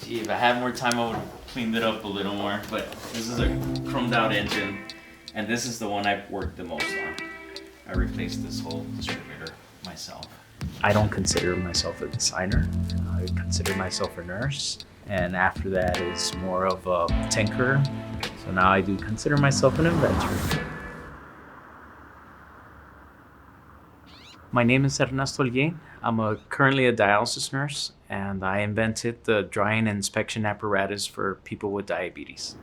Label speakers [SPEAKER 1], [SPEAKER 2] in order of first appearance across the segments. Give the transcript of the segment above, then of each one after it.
[SPEAKER 1] Gee, if I had more time, I would have cleaned it up a little more, but this is a chromed out engine, and this is the one I've worked the most on. I replaced this whole distributor myself.
[SPEAKER 2] I don't consider myself a designer. I consider myself a nurse, and after that is more of a tinkerer. So now I do consider myself an inventor. My name is Ernesto Holguin. I'm currently a dialysis nurse, and I invented the drying and inspection apparatus for people with diabetes.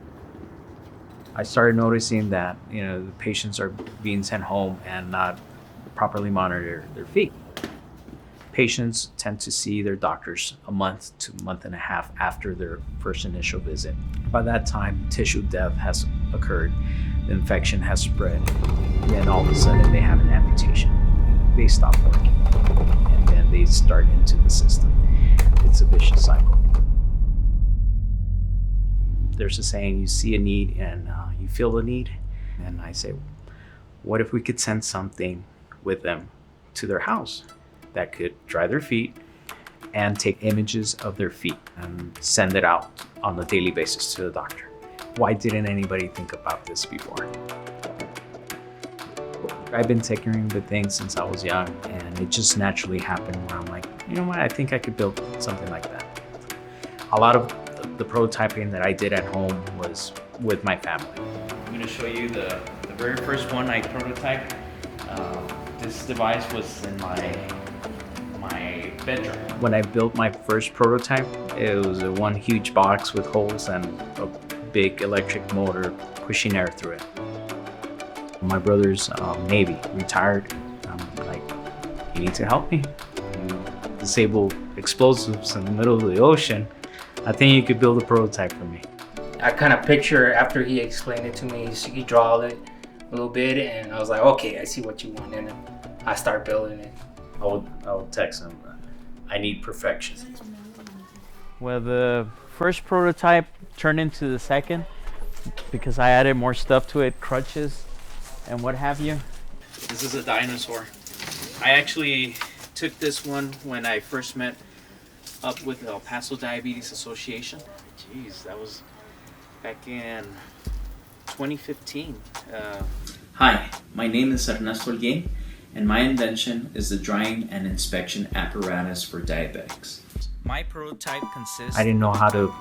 [SPEAKER 2] I started noticing that the patients are being sent home and not properly monitor their feet. Patients tend to see their doctors a month to a month and a half after their first initial visit. By that time, tissue death has occurred, the infection has spread, and then all of a sudden they have an amputation. They stop working, and then they start into the system. It's a vicious cycle. There's a saying, you see a need and you feel the need. And I say, what if we could send something with them to their house that could dry their feet and take images of their feet and send it out on a daily basis to the doctor? Why didn't anybody think about this before? I've been tinkering with things since I was young, and it just naturally happened where I'm like, you know what, I think I could build something like that. A lot of the prototyping that I did at home was with my family.
[SPEAKER 1] I'm going to show you the very first one I prototyped. This device was in my bedroom.
[SPEAKER 2] When I built my first prototype, it was one huge box with holes and a big electric motor pushing air through it. My brother's Navy, retired. I'm like, you need to help me. You disable explosives in the middle of the ocean. I think you could build a prototype for me.
[SPEAKER 3] I kind of picture after he explained it to me, he draw it a little bit, and I was like, okay, I see what you want, and I start building it.
[SPEAKER 2] I would text him, I need perfection.
[SPEAKER 1] Well, the first prototype turned into the second because I added more stuff to it, crutches and what have you. This is a dinosaur. I actually took this one when I first met up with the El Paso Diabetes Association. Jeez, that was back in 2015. Hi, my name is Ernesto Holguin, and my invention is the drying and inspection apparatus for diabetics. My prototype consists...
[SPEAKER 2] I didn't know how to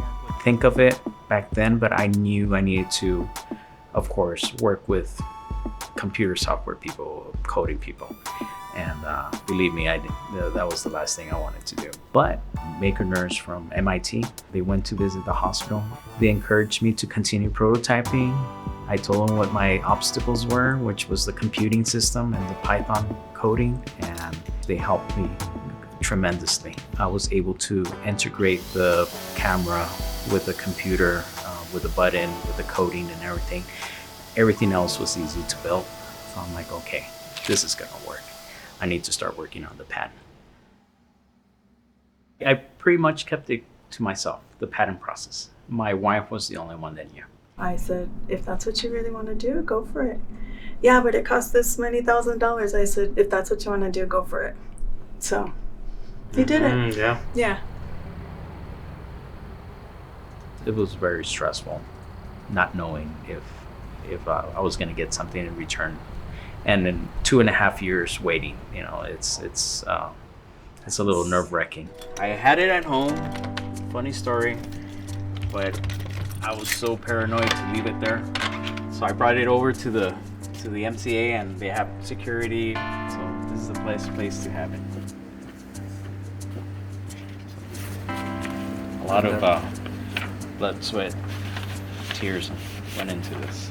[SPEAKER 2] think of it back then, but I knew I needed to, of course, work with computer software people, coding people. And believe me, that was the last thing I wanted to do. But Maker Nurse from MIT, they went to visit the hospital. They encouraged me to continue prototyping. I told them what my obstacles were, which was the computing system and the Python coding, and they helped me tremendously. I was able to integrate the camera with the computer, with the button, with the coding and everything. Everything else was easy to build. So I'm like, okay, this is gonna work. I need to start working on the patent. I pretty much kept it to myself, the patent process. My wife was the only one that knew.
[SPEAKER 4] I said, if that's what you really want to do, go for it. Yeah, but it costs this many $1,000s. I said, if that's what you want to do, go for it. So he did it.
[SPEAKER 2] Yeah.
[SPEAKER 4] Yeah.
[SPEAKER 2] It was very stressful, not knowing if I was going to get something in return. And in 2.5 years waiting, it's a little nerve-wracking.
[SPEAKER 1] I had it at home, funny story, but I was so paranoid to leave it there. So I brought it over to the MCA, and they have security, so this is the place to have it. A lot of blood, sweat, tears went into this.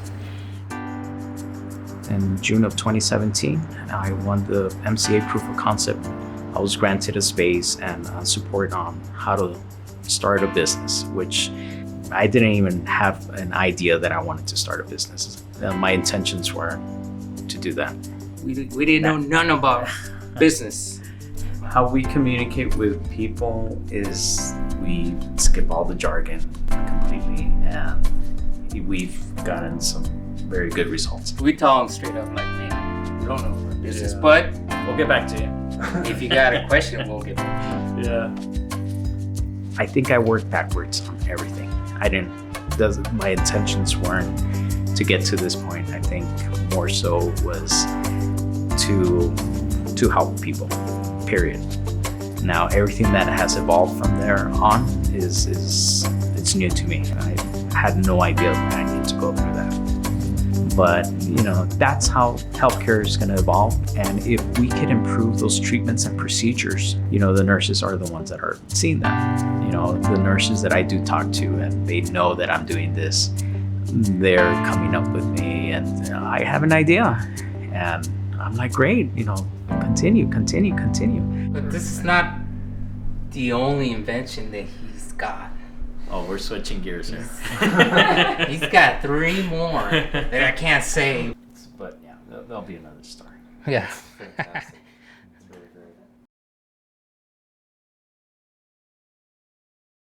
[SPEAKER 2] In June of 2017, I won the MCA proof of concept. I was granted a space and support on how to start a business, which I didn't even have an idea that I wanted to start a business. My intentions were to do that.
[SPEAKER 3] We didn't know none about business.
[SPEAKER 2] How we communicate with people is we skip all the jargon completely, and we've gotten some very good results.
[SPEAKER 3] We tell them straight up, like, man, we don't know about business, but
[SPEAKER 2] we'll get back to you.
[SPEAKER 3] if you got a question, we'll get back to you.
[SPEAKER 2] Yeah. I think I worked backwards on everything. My intentions weren't to get to this point. I think more so was to help people, period. Now, everything that has evolved from there on is it's new to me. I had no idea that I needed to go through that. But, that's how healthcare is going to evolve. And if we could improve those treatments and procedures, the nurses are the ones that are seeing that. The nurses that I do talk to, and they know that I'm doing this, they're coming up with me, and I have an idea. And I'm like, great, continue.
[SPEAKER 3] But this is not the only invention that he's got.
[SPEAKER 1] Oh, we're switching gears here.
[SPEAKER 3] He's got 3 more that I can't say.
[SPEAKER 1] But yeah, there'll be another story.
[SPEAKER 3] Yeah.
[SPEAKER 1] Fantastic.